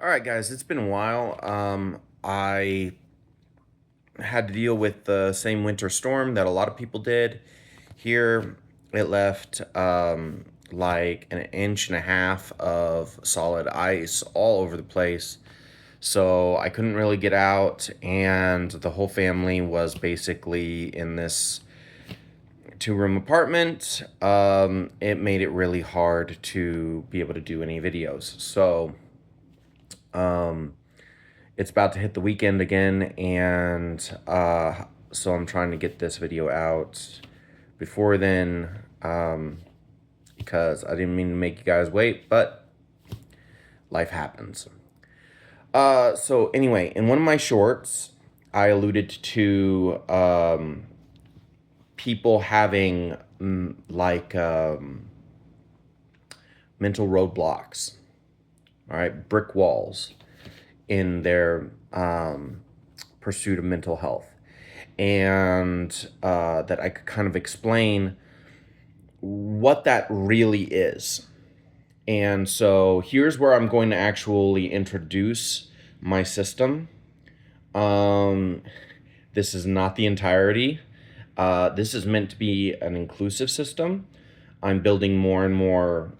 All right, guys, it's been a while. I had to deal with the same winter storm that a lot of people did. Here, it left like an inch and a half of solid ice all over the place. So I couldn't really get out, and the whole family was basically in this two-room apartment. It made it really hard to be able to do any videos. So, um, it's about to hit the weekend again, and so I'm trying to get this video out before then, because I didn't mean to make you guys wait, but life happens. So anyway, in one of my shorts, I alluded to people having mental roadblocks, all right, brick walls in their pursuit of mental health, and that I could kind of explain what that really is. And so here's where I'm going to actually introduce my system. Um, this is not the entirety. This is meant to be an inclusive system. I'm building more and more,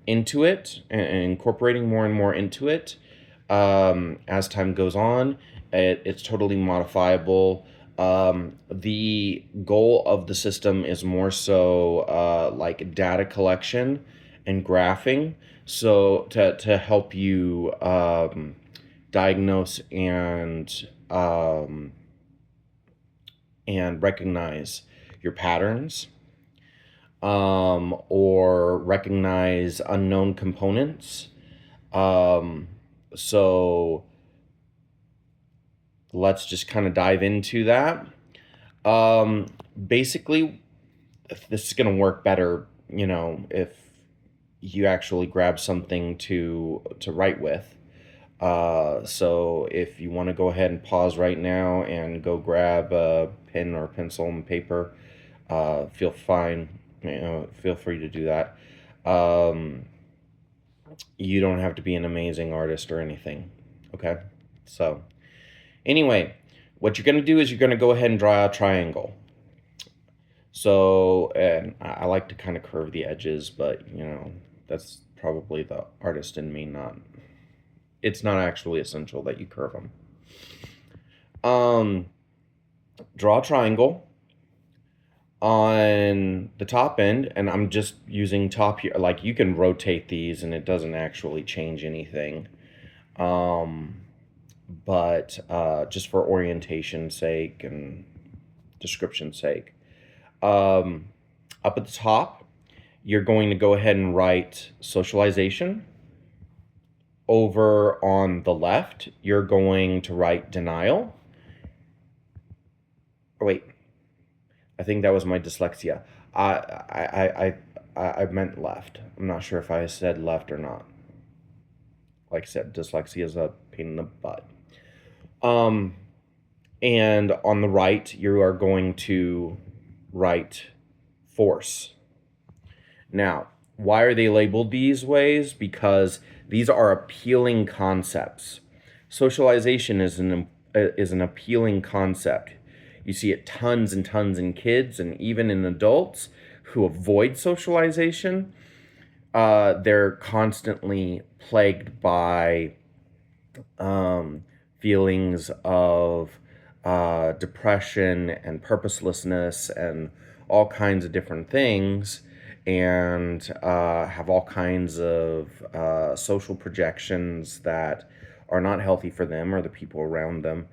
into it and incorporating more and more into it as time goes on. It's totally modifiable. The goal of the system is more so like data collection and graphing, so to help you diagnose and recognize your patterns, or recognize unknown components. So let's just kind of dive into that. Basically, this is going to work better, if you actually grab something to write with. So if you want to go ahead and pause right now and go grab a pen or pencil and paper, feel fine. Feel free to do that. You don't have to be an amazing artist or anything. Okay. So anyway, what you're going to do is you're going to go ahead and draw a triangle. So, and I like to kind of curve the edges, but that's probably the artist in me. It's not actually essential that you curve them. Draw a triangle on the top end, and I'm just using top here. Like, you can rotate these and it doesn't actually change anything. But just for orientation sake and description sake. Up at the top, you're going to go ahead and write socialization. Over on the left, you're going to write denial. Oh, wait, I think that was my dyslexia. I meant left. I'm not sure if I said left or not. Like I said, dyslexia is a pain in the butt. And on the right, you are going to write force. Now, why are they labeled these ways? Because these are appealing concepts. Socialization is an appealing concept. You see it tons and tons in kids and even in adults who avoid socialization. They're constantly plagued by feelings of depression and purposelessness and all kinds of different things, and have all kinds of social projections that are not healthy for them or the people around them.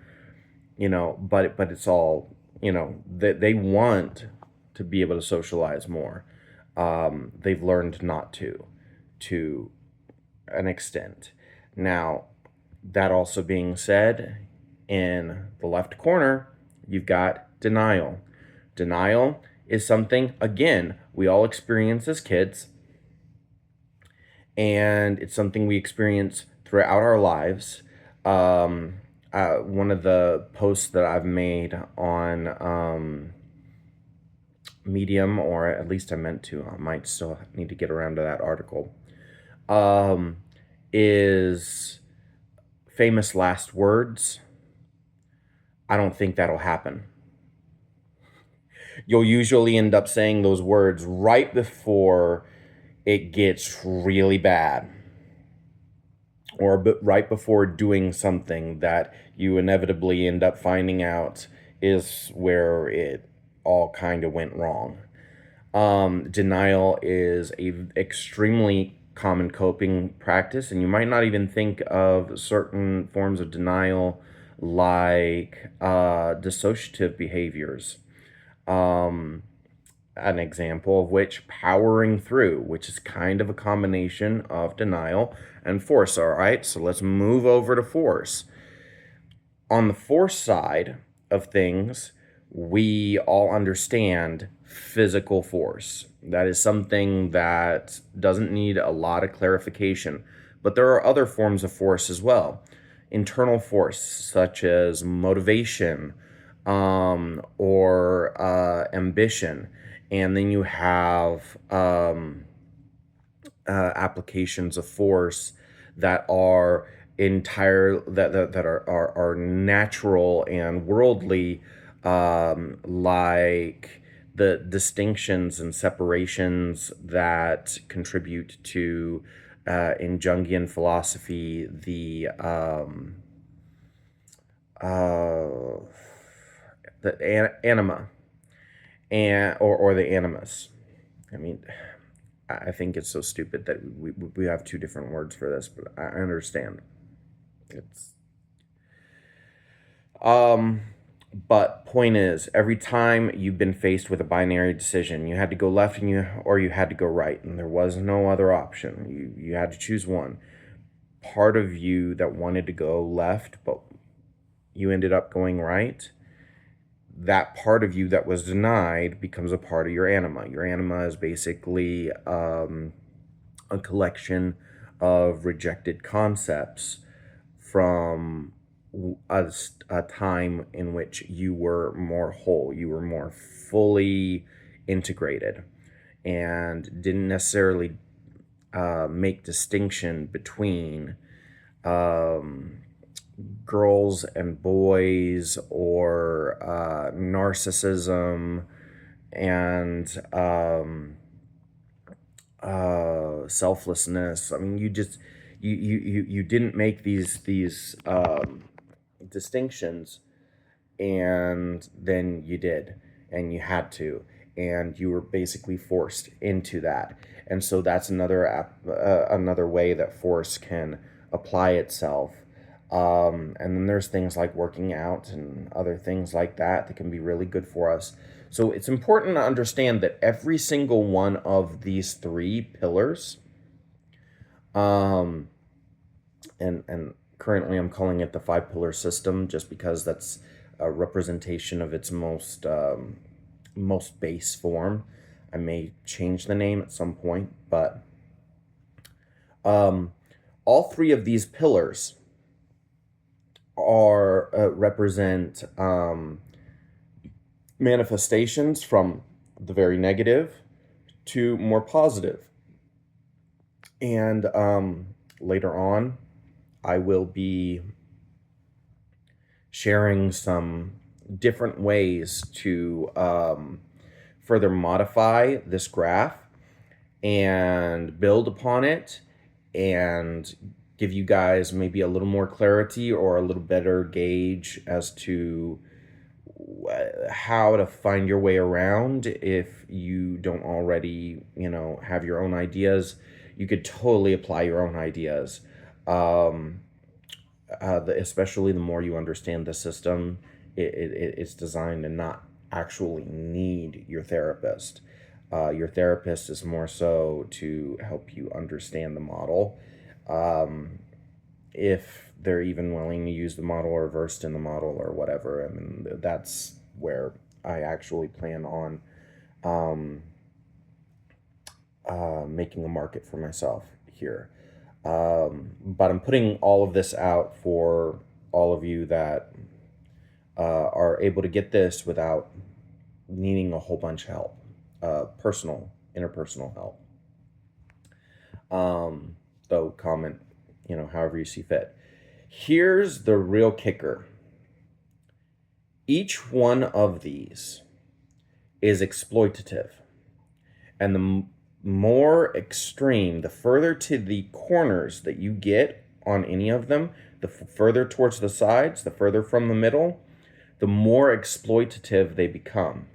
But it's all, they want to be able to socialize more. They've learned not to an extent. Now, that also being said, in the left corner, you've got denial. Denial is something, again, we all experience as kids, and it's something we experience throughout our lives. One of the posts that I've made on Medium, or at least I meant to, I might still need to get around to that article, is famous last words, I don't think that'll happen. You'll usually end up saying those words right before it gets really bad, or right before doing something that you inevitably end up finding out is where it all kind of went wrong. Denial is a extremely common coping practice, and you might not even think of certain forms of denial like dissociative behaviors. Um, an example of which, powering through, which is kind of a combination of denial and force. All right, so let's move over to force. On the force side of things, we all understand physical force. That is something that doesn't need a lot of clarification. But there are other forms of force as well. Internal force, such as motivation, or ambition. And then you have applications of force that are that are natural and worldly, like the distinctions and separations that contribute to, in Jungian philosophy, uh, the anima, and or the animus. I mean, I think it's so stupid that we have two different words for this, but I understand. It's but point is, every time you've been faced with a binary decision, you had to go left and you had to go right, and there was no other option. You had to choose one. Part of you that wanted to go left, but you ended up going right. That part of you that was denied becomes a part of your anima. Your anima is basically a collection of rejected concepts from a time in which you were more whole, you were more fully integrated, and didn't necessarily make distinction between girls and boys, or narcissism and selflessness. I mean, you didn't make these distinctions, and then you did, and you had to, and you were basically forced into that. And so that's another way that force can apply itself. And then there's things like working out and other things like that that can be really good for us. So it's important to understand that every single one of these three pillars, um, and currently I'm calling it the 5 pillar system, just because that's a representation of its most base form. I may change the name at some point, but all three of these pillars are represent manifestations from the very negative to more positive. And later on, I will be sharing some different ways to further modify this graph and build upon it, and give you guys maybe a little more clarity or a little better gauge as to how to find your way around. If you don't already, have your own ideas, you could totally apply your own ideas. Especially the more you understand the system, it's designed to not actually need your therapist. Your therapist is more so to help you understand the model. If they're even willing to use the model or versed in the model or whatever. I mean, that's where I actually plan on making a market for myself here. But I'm putting all of this out for all of you that are able to get this without needing a whole bunch of help, interpersonal help. Though comment, however you see fit. Here's the real kicker. Each one of these is exploitative. And the more extreme, the further to the corners that you get on any of them, the further towards the sides, the further from the middle, the more exploitative they become.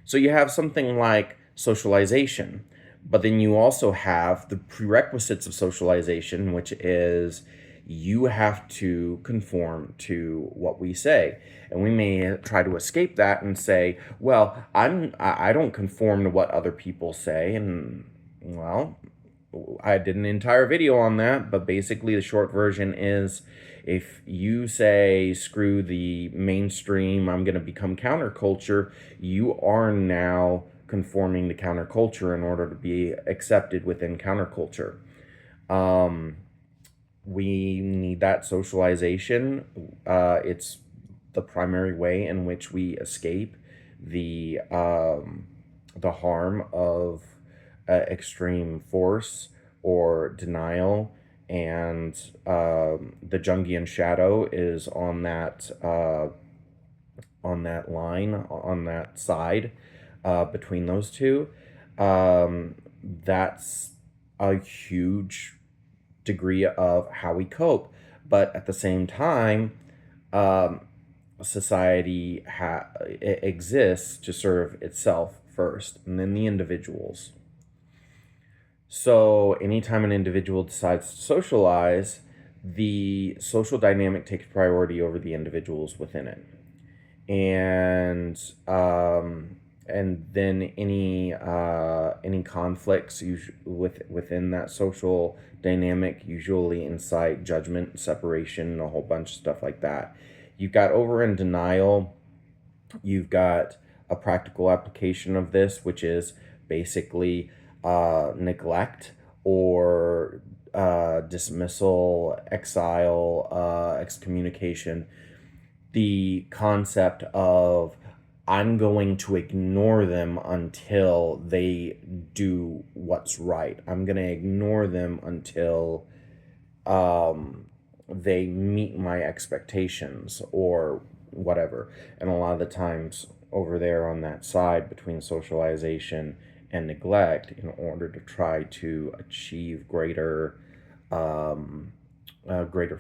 So you have something like socialization, but then you also have the prerequisites of socialization, which is you have to conform to what we say. And we may try to escape that and say, well, I don't conform to what other people say. And well, I did an entire video on that, but basically the short version is if you say screw the mainstream, I'm going to become counterculture, you are now conforming to counterculture in order to be accepted within counterculture. We need that socialization. It's the primary way in which we escape the harm of extreme force or denial, and the Jungian shadow is on that line, on that side between those two. That's a huge degree of how we cope, but at the same time, um, society exists to serve itself first, and then the individuals. So anytime an individual decides to socialize, the social dynamic takes priority over the individuals within it. And then any conflicts within that social dynamic usually incite judgment, separation, a whole bunch of stuff like that. You've got over and denial. You've got a practical application of this, which is basically neglect or dismissal, exile, excommunication. The concept of I'm going to ignore them until they do what's right. I'm going to ignore them until they meet my expectations or whatever. And a lot of the times over there on that side between socialization and neglect, in order to try to achieve greater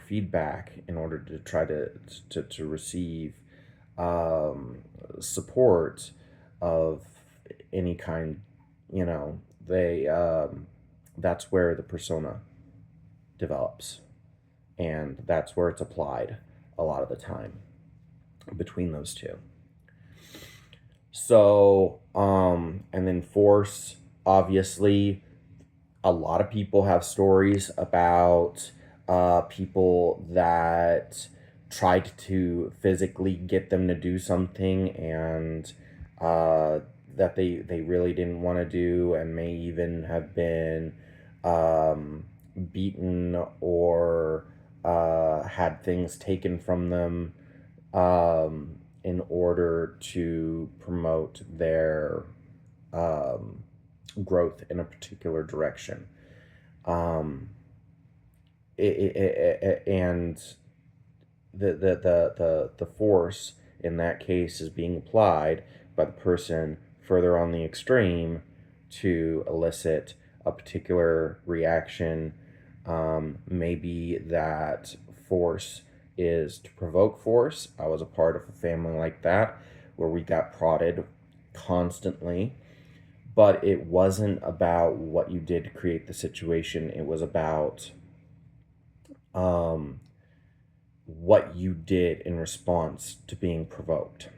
feedback, in order to try to receive support of any kind, they that's where the persona develops, and that's where it's applied a lot of the time between those two. So and then force, obviously a lot of people have stories about people that tried to physically get them to do something, and that they really didn't want to do, and may even have been beaten or had things taken from them in order to promote their growth in a particular direction. And the force in that case is being applied by the person further on the extreme to elicit a particular reaction. Maybe that force is to provoke force. I was a part of a family like that where we got prodded constantly, but it wasn't about what you did to create the situation. It was about what you did in response to being provoked.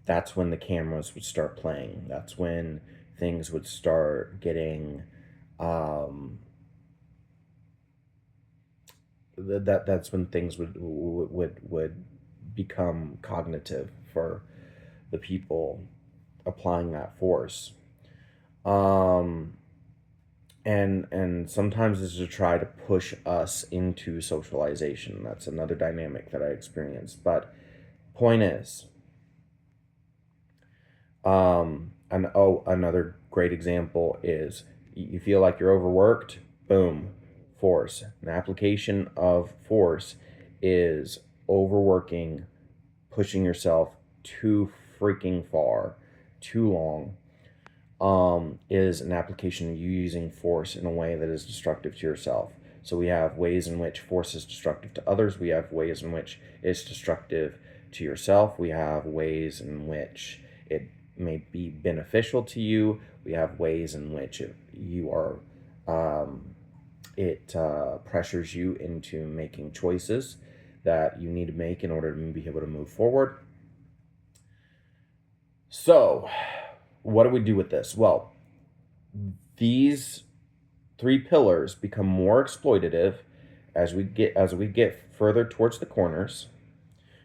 That's when the cameras would start playing. That's when things would start getting that's when things would become cognitive for the people applying that force. And sometimes it's to try to push us into socialization. That's another dynamic that I experienced. But point is, another great example is you feel like you're overworked, boom, force. An application of force is overworking, pushing yourself too freaking far, too long, is an application of you using force in a way that is destructive to yourself. So we have ways in which force is destructive to others. We have ways in which it's destructive to yourself. We have ways in which it may be beneficial to you. We have ways in which it pressures you into making choices that you need to make in order to be able to move forward. So, what do we do with this? Well, these three pillars become more exploitative as we get further towards the corners.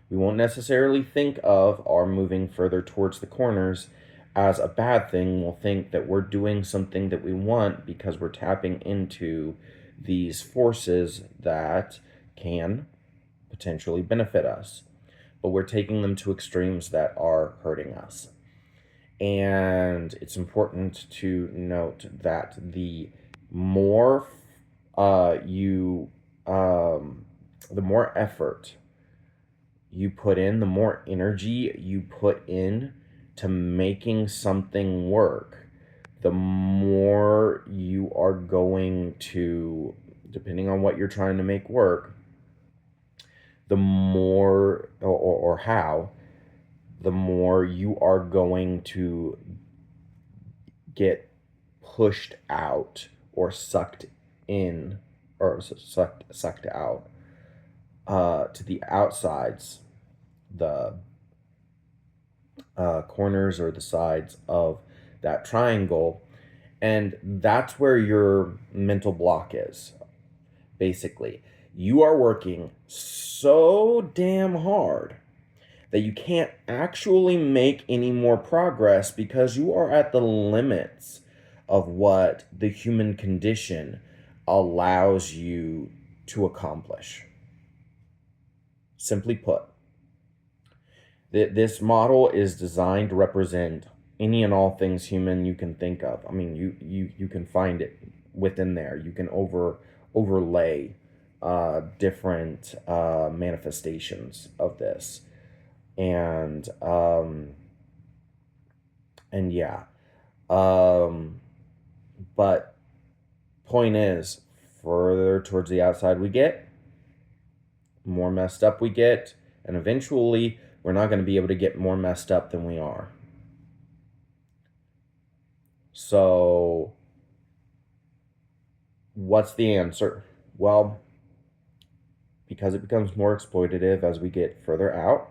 We won't necessarily think of our moving further towards the corners as a bad thing. We'll think that we're doing something that we want because we're tapping into these forces that can potentially benefit us, but we're taking them to extremes that are hurting us. And it's important to note that the more the more effort you put in, the more energy you put in to making something work, the more you are going to, depending on what you're trying to make work, the more or how, the more you are going to get pushed out or sucked in or sucked out to the outsides, the corners or the sides of that triangle. And that's where your mental block is. Basically, you are working so damn hard that you can't actually make any more progress because you are at the limits of what the human condition allows you to accomplish. Simply put, this model is designed to represent any and all things human you can think of. I mean, you can find it within there. You can overlay different manifestations of this. And yeah, but point is, further towards the outside we get, more messed up we get, and eventually we're not going to be able to get more messed up than we are. So what's the answer? Well, because it becomes more exploitative as we get further out,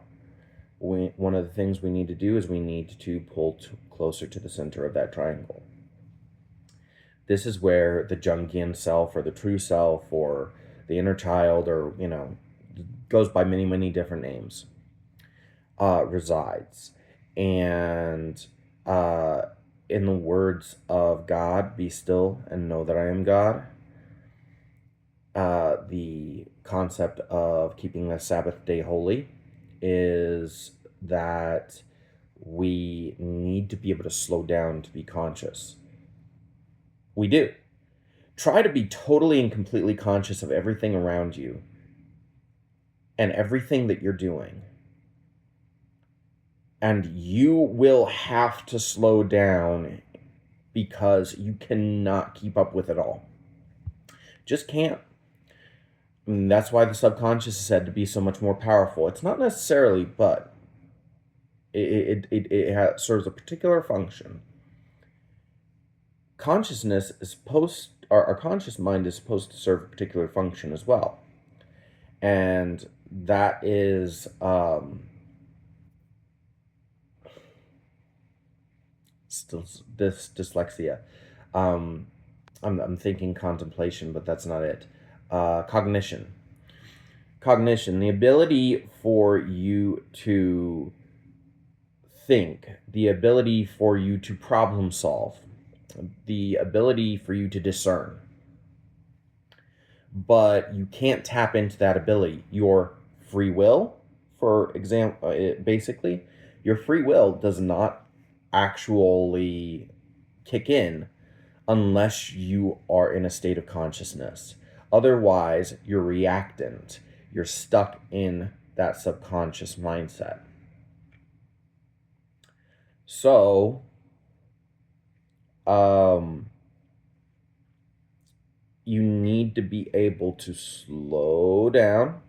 one of the things we need to do is we need to pull closer to the center of that triangle. This is where the Jungian self or the true self or the inner child, or goes by many, many different names, resides. And in the words of God, be still and know that I am God. The concept of keeping the Sabbath day holy is that we need to be able to slow down to be conscious. We do. Try to be totally and completely conscious of everything around you and everything that you're doing. And you will have to slow down because you cannot keep up with it all. Just can't. And that's why the subconscious is said to be so much more powerful. It's not necessarily, but it serves a particular function. Consciousness is our conscious mind is supposed to serve a particular function as well. And that is still this dyslexia. I'm thinking contemplation, but that's not it. Cognition, the ability for you to think, the ability for you to problem solve, the ability for you to discern. But you can't tap into that ability. Your free will, for example, basically, your free will does not actually kick in unless you are in a state of consciousness. Otherwise, you're reactant. you're stuck in that subconscious mindset. So, you need to be able to slow down.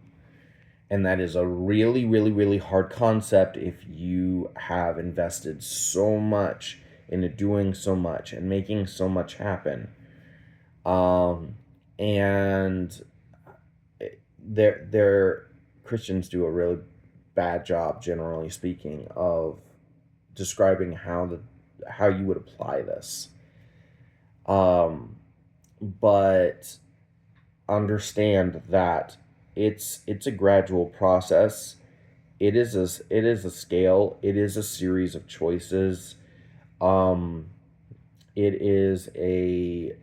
And that is a really, really, really hard concept if you have invested so much into doing so much and making so much happen. And they're Christians do a really bad job, generally speaking, of describing how you would apply this. But understand that it's a gradual process. It is a scale. It is a series of choices. It is a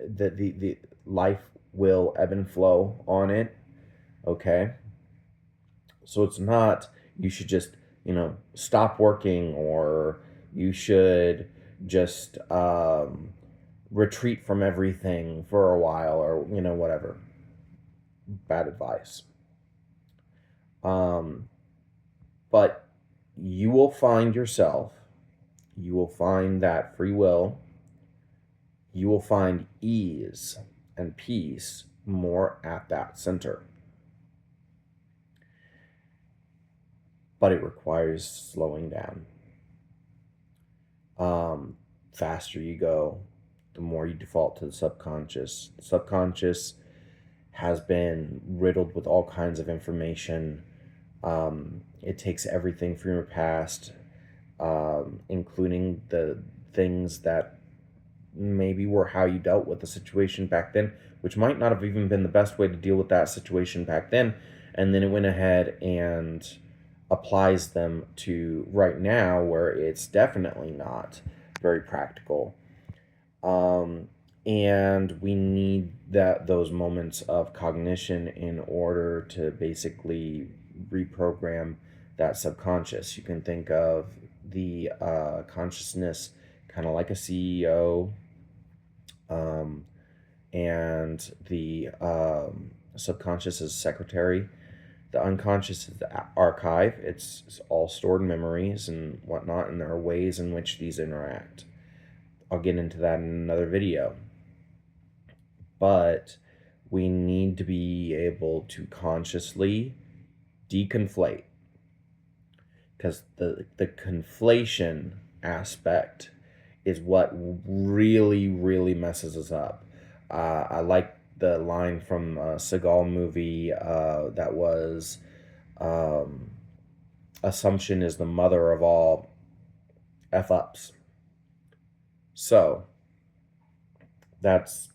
the life will ebb and flow on it. Okay, so it's not you should just stop working, or you should just retreat from everything for a while, or whatever. Bad advice. But you will find yourself, you will find that free will, you will find ease and peace more at that center. But it requires slowing down. Faster you go, the more you default to the subconscious. The subconscious has been riddled with all kinds of information. It takes everything from your past, including the things that maybe were how you dealt with the situation back then, which might not have even been the best way to deal with that situation back then. And then it went ahead and applies them to right now, where it's definitely not very practical. And we need those moments of cognition in order to basically reprogram that subconscious. You can think of the consciousness kind of like a CEO, and the subconscious is secretary. The unconscious is the archive. It's all stored memories and whatnot, and there are ways in which these interact. I'll get into that in another video. But we need to be able to consciously deconflate, because the conflation aspect is what really, really messes us up. I like the line from a Seagal movie that was, assumption is the mother of all F-ups. So, that's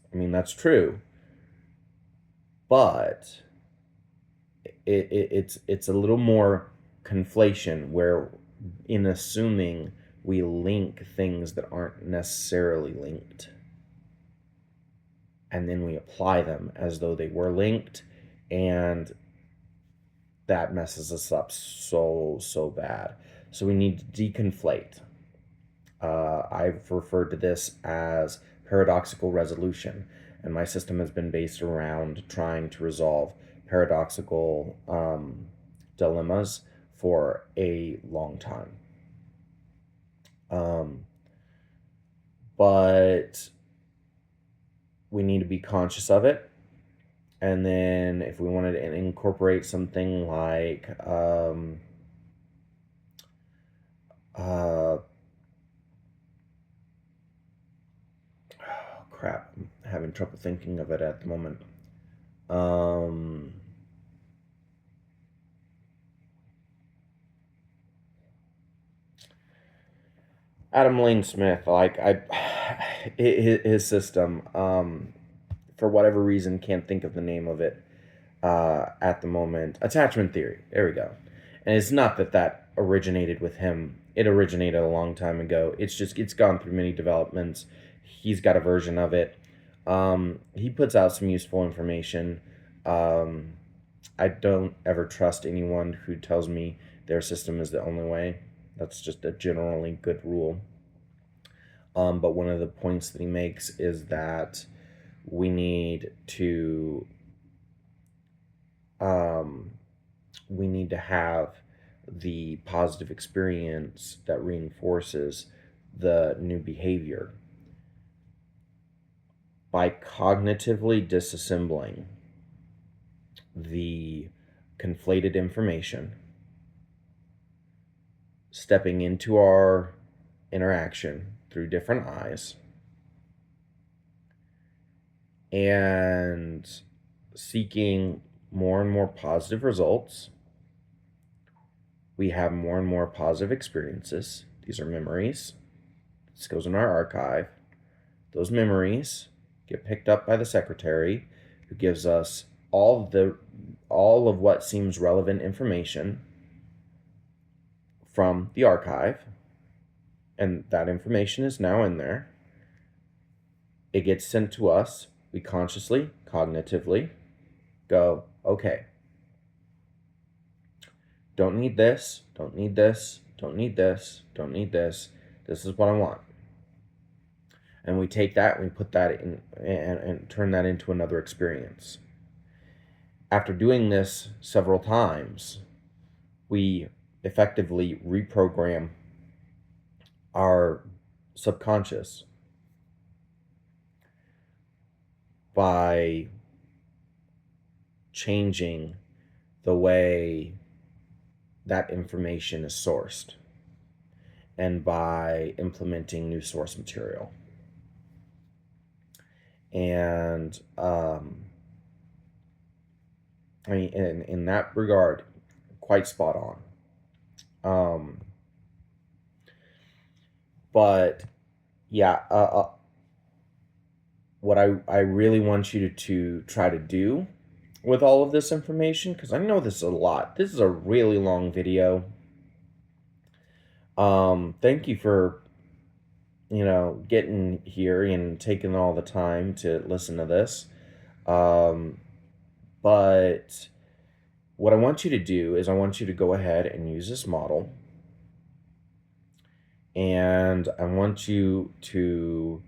true. But it's a little more conflation, where in assuming we link things that aren't necessarily linked, and then we apply them as though they were linked, and that messes us up so bad. So we need to deconflate. I've referred to this as paradoxical resolution, and my system has been based around trying to resolve paradoxical dilemmas for a long time. But we need to be conscious of it. And then if we wanted to incorporate something like crap, I'm having trouble thinking of it at the moment. Adam Lane Smith, his system, for whatever reason, can't think of the name of it at the moment. Attachment theory. There we go. And it's not that originated with him. It originated a long time ago. It's gone through many developments. He's got a version of it. He puts out some useful information. I don't ever trust anyone who tells me their system is the only way. That's just a generally good rule. But one of the points that he makes is that we need to we need to have the positive experience that reinforces the new behavior by cognitively disassembling the conflated information, stepping into our interaction through different eyes, and seeking more and more positive results. We have more and more positive experiences. These are memories. This goes in our archive. Those memories get picked up by the secretary, who gives us all of what seems relevant information from the archive, and that information is now in there. It gets sent to us. We consciously, cognitively go, okay, don't need this, don't need this, don't need this, don't need this. This is what I want. And we take that and we put that in and turn that into another experience. After doing this several times, we effectively reprogram our subconscious by changing the way that information is sourced and by implementing new source material. And I mean, in that regard, quite spot on. But yeah, what I really want you to try to do with all of this information, because I know this is a lot. This is a really long video. Thank you for, getting here and taking all the time to listen to this. But what I want you to do is I want you to go ahead and use this model. And I want you to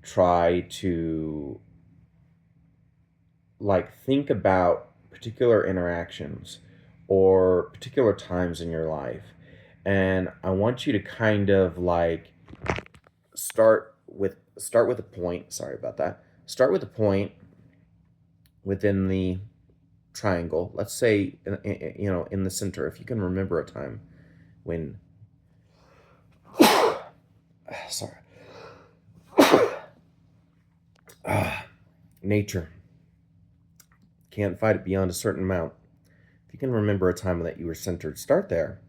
try to think about particular interactions or particular times in your life. And I want you to kind of start with a point. Sorry about that. Start with a point within the triangle. Let's say, in the center, if you can remember a time when, sorry, nature can't fight it beyond a certain amount. If you can remember a time that you were centered, start there.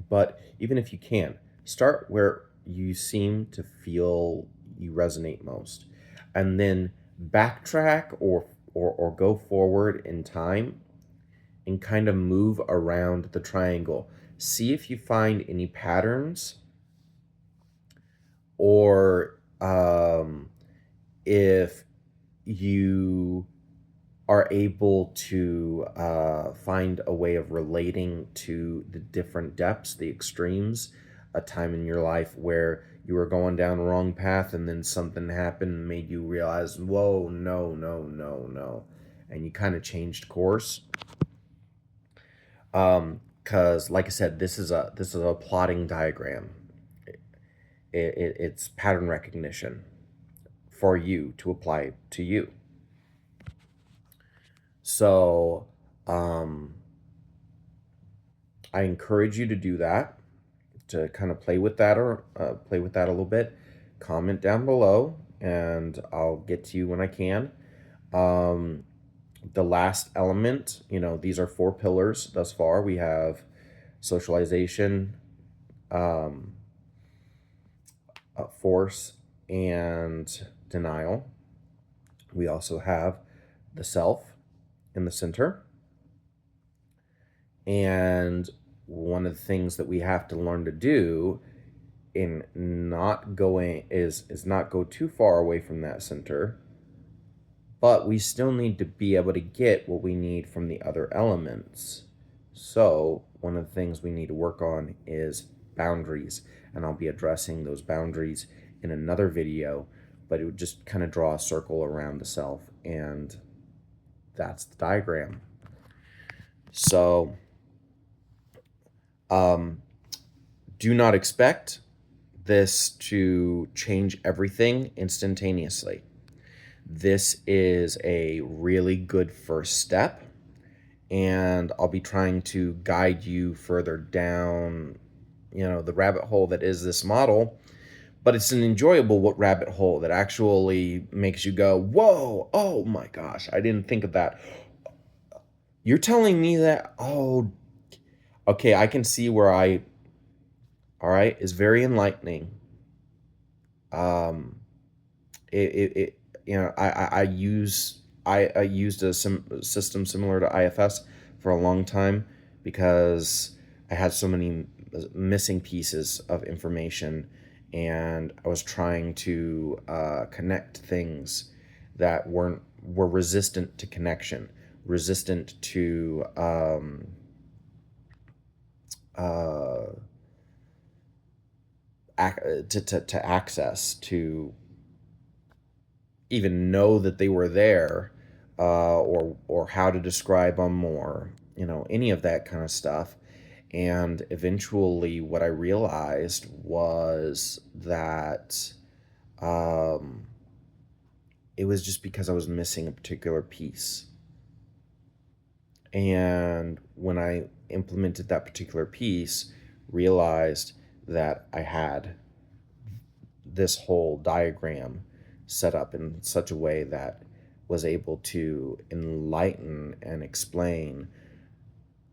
But even if you can't, start where you seem to feel you resonate most, and then backtrack or go forward in time and kind of move around the triangle. See if you find any patterns, or if you are able to find a way of relating to the different depths, the extremes, a time in your life where you were going down the wrong path and then something happened and made you realize, whoa, no, no, no, no. And you kind of changed course. Because like I said, this is a plotting diagram. It's pattern recognition for you to apply to you. So I encourage you to do that, to kind of play with that, or play with that a little bit. Comment down below and I'll get to you when I can. The last element, these are 4 pillars thus far. We have socialization, force, and denial. We also have the self in the center. And one of the things that we have to learn to do in not going is not go too far away from that center, but we still need to be able to get what we need from the other elements. So one of the things we need to work on is boundaries, and I'll be addressing those boundaries in another video, but it would just kind of draw a circle around the self, and that's the diagram. So Um, do not expect this to change everything instantaneously. This is a really good first step, and I'll be trying to guide you further down, the rabbit hole that is this model. But it's an enjoyable rabbit hole that actually makes you go, whoa, oh my gosh, I didn't think of that. You're telling me that? Oh, okay, I can see where all right, is very enlightening. Um, it I used a system similar to IFS for a long time because I had so many missing pieces of information, and I was trying to connect things that were resistant to connection, resistant to uh, to access, to even know that they were there, or how to describe them, or any of that kind of stuff. And eventually, what I realized was that um, it was just because I was missing a particular piece. And when I implemented that particular piece, realized that I had this whole diagram set up in such a way that was able to enlighten and explain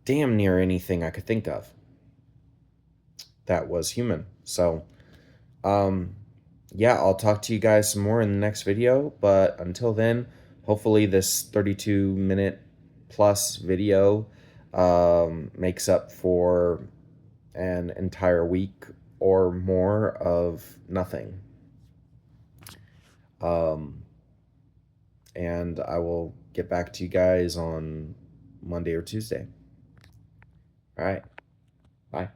damn near anything I could think of that was human. So, um, yeah, I'll talk to you guys some more in the next video. But until then, hopefully, this 32-minute plus video makes up for an entire week or more of nothing. Um, and I will get back to you guys on Monday or Tuesday. All right. Bye.